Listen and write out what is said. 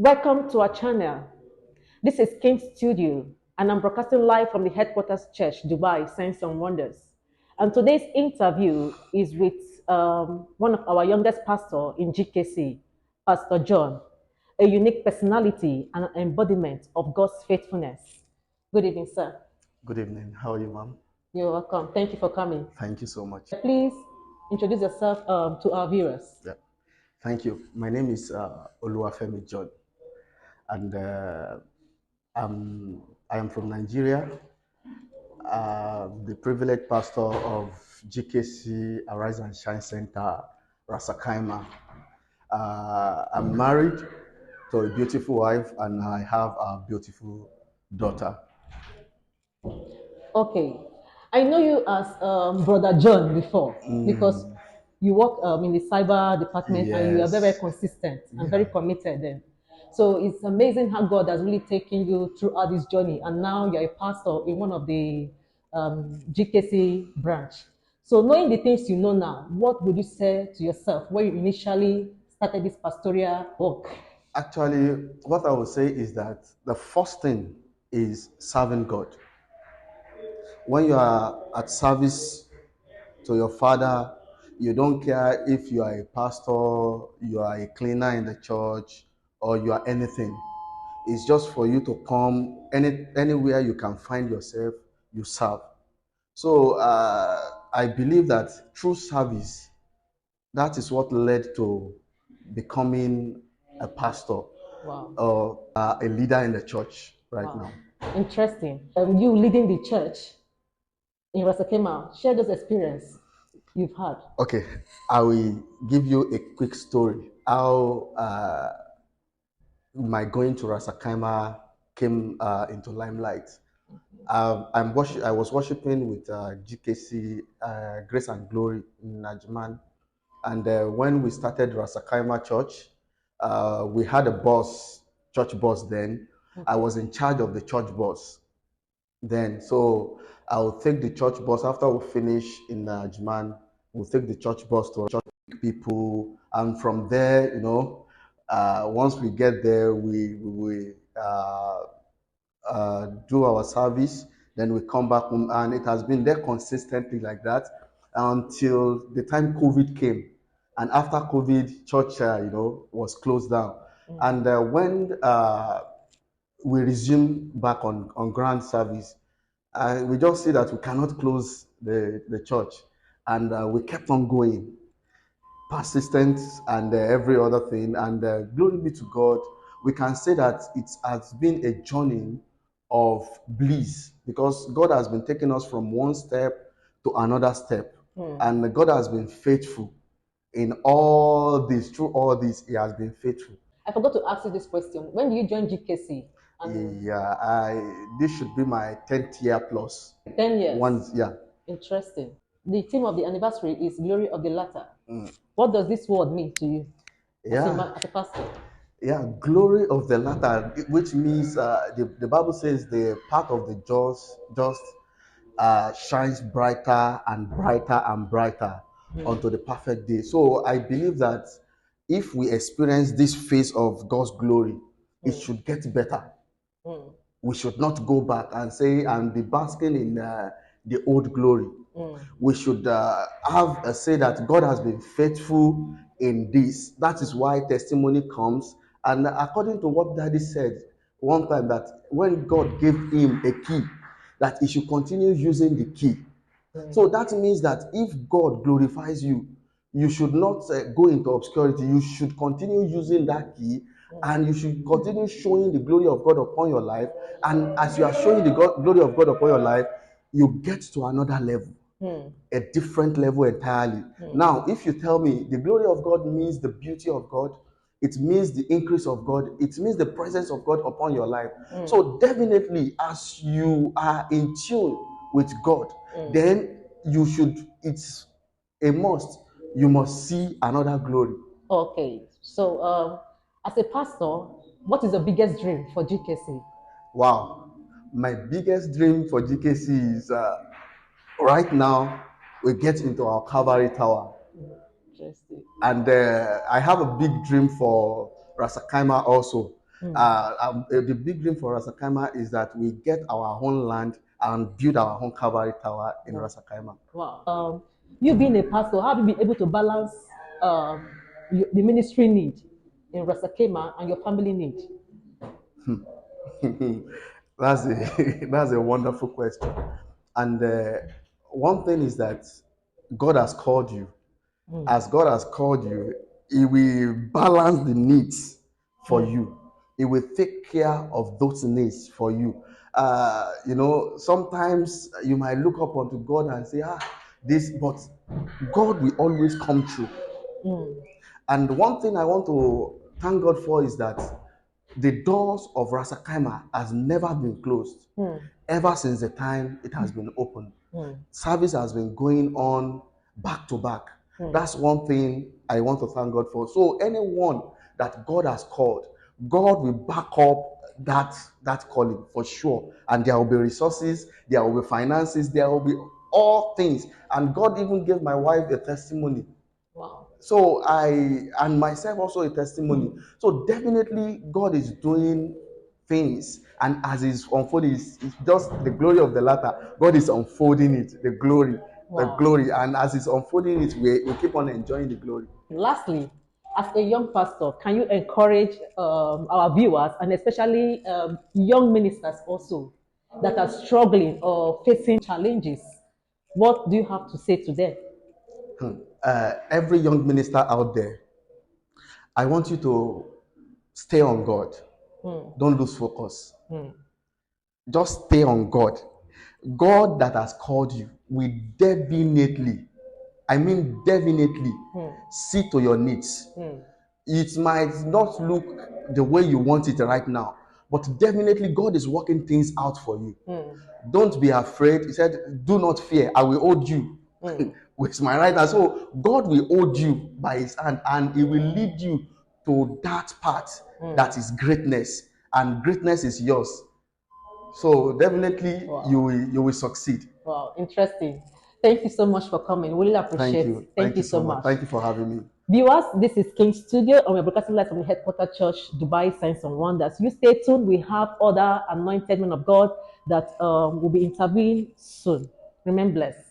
Welcome to our channel. This is King's Studio, and I'm broadcasting live from the headquarters church, Dubai, Signs and Wonders. And today's interview is with one of our youngest pastors in GKC, Pastor John, a unique personality and an embodiment of God's faithfulness. Good evening, sir. Good evening. How are you, ma'am? You're welcome. Thank you for coming. Thank you so much. Please introduce yourself to our viewers. Yeah. Thank you. My name is Olufemi John, and I am from Nigeria. The privileged pastor of GKC Ras Al Shine Center, Ras Al Khaimah. I'm married to a beautiful wife, and I have a beautiful daughter. Okay. I know you as Brother John before because you work in the cyber department and you are very, very Yes. consistent and very committed then. So it's amazing how God has really taken you throughout this journey. And now you're a pastor in one of the GKC branch. So knowing the things you know now, what would you say to yourself when you initially started this pastoral work? Actually, what I would say is that the first thing is serving God. When you are at service to your father, you don't care if you are a pastor, you are a cleaner in the church, or you are anything. It's just for you to come anywhere you can find yourself, you serve. So I believe that through service, that is what led to becoming a pastor Wow. or a leader in the church right Wow. now. Interesting. You leading the church in Ras Al Khaimah, share those experience you've had. Okay, I will give you a quick story how my going to Ras Al Khaimah came into limelight. I was worshiping with GKC Grace and Glory in Najman, and when we started Ras Al Khaimah Church, we had a bus, church bus. Then I was in charge of the church bus. Then, so I'll take the church bus after we finish in Najman. We'll take the church bus to church people, and from there, once we get there, we do our service. Then we come back home, and it has been there consistently like that until the time COVID came. And after COVID, church, was closed down. And when we resumed back on ground service, we just see that we cannot close the church. And we kept on going, persistence and every other thing. And glory be to God, we can say that it has been a journey of bliss because God has been taking us from one step to another step. And God has been faithful in all this. Through all this, He has been faithful. I forgot to ask you this question. When did you join GKC? And Yeah, this should be my 10th year plus. 10 years. Yeah. Interesting. The theme of the anniversary is Glory of the Latter. What does this word mean to you Yeah. as a pastor? Yeah, glory of the latter, which means the Bible says the path of the just shines brighter and brighter and brighter unto the perfect day. So I believe that if we experience this phase of God's glory, it should get better. We should not go back and say and be basking in the old glory. We should have a say that God has been faithful in this. That is why testimony comes. And according to what Daddy said one time, that when God gave him a key, that he should continue using the key. So that means that if God glorifies you, you should not go into obscurity. You should continue using that key, and you should continue showing the glory of God upon your life. And as you are showing the glory of God upon your life, you get to another level, a different level entirely. Now, if you tell me the glory of God means the beauty of God, it means the increase of God, it means the presence of God upon your life. So definitely, as you are in tune with God, then you should, it's a must, you must see another glory. Okay. So, as a pastor, what is the biggest dream for GKC? Wow. My biggest dream for GKC is right now we get into our Calvary Tower. Interesting. And I have a big dream for Ras Al Khaimah also. The big dream for Ras Al Khaimah is that we get our own land and build our own Calvary Tower in Ras Al Khaimah. Wow. You being a pastor, how have you been able to balance the ministry need in Ras Al Khaimah and your family need? That's a that's a wonderful question. And one thing is that God has called you. As God has called you, He will balance the needs for you. He will take care of those needs for you. Sometimes you might look up unto God and say, this, but God will always come true. And one thing I want to thank God for is that the doors of Ras Al Khaimah has never been closed. Ever since the time it has been opened. Service has been going on back to back. That's one thing I want to thank God for. So anyone that God has called, God will back up that calling for sure. And there will be resources, there will be finances, there will be all things. And God even gave my wife a testimony. Wow. So I and myself also a testimony. So definitely God is doing things, and as it's unfolding, it's just the glory of the latter. God is unfolding it, the glory, and as it's unfolding it, we keep on enjoying the glory. Lastly, as a young pastor, can you encourage our viewers and especially young ministers also that are struggling or facing challenges? What do you have to say to them? Every young minister out there, I want you to stay on God. Don't lose focus. Just stay on God. God that has called you will definitely, I mean definitely, see to your needs. It might not look the way you want it right now, but definitely God is working things out for you. Don't be afraid. He said, do not fear, I will hold you with my right hand. So God will hold you by his hand, and he will lead you to that path that is greatness, and greatness is yours. So definitely you will succeed. Wow, interesting. Thank you so much for coming. Really appreciate it. Thank you so much. Thank you for having me. Viewers, this is King's Studio, and we're broadcasting live from the headquarters church, Dubai Signs and Wonders. You stay tuned. We have other anointed men of God that will be interviewing soon. Remain blessed.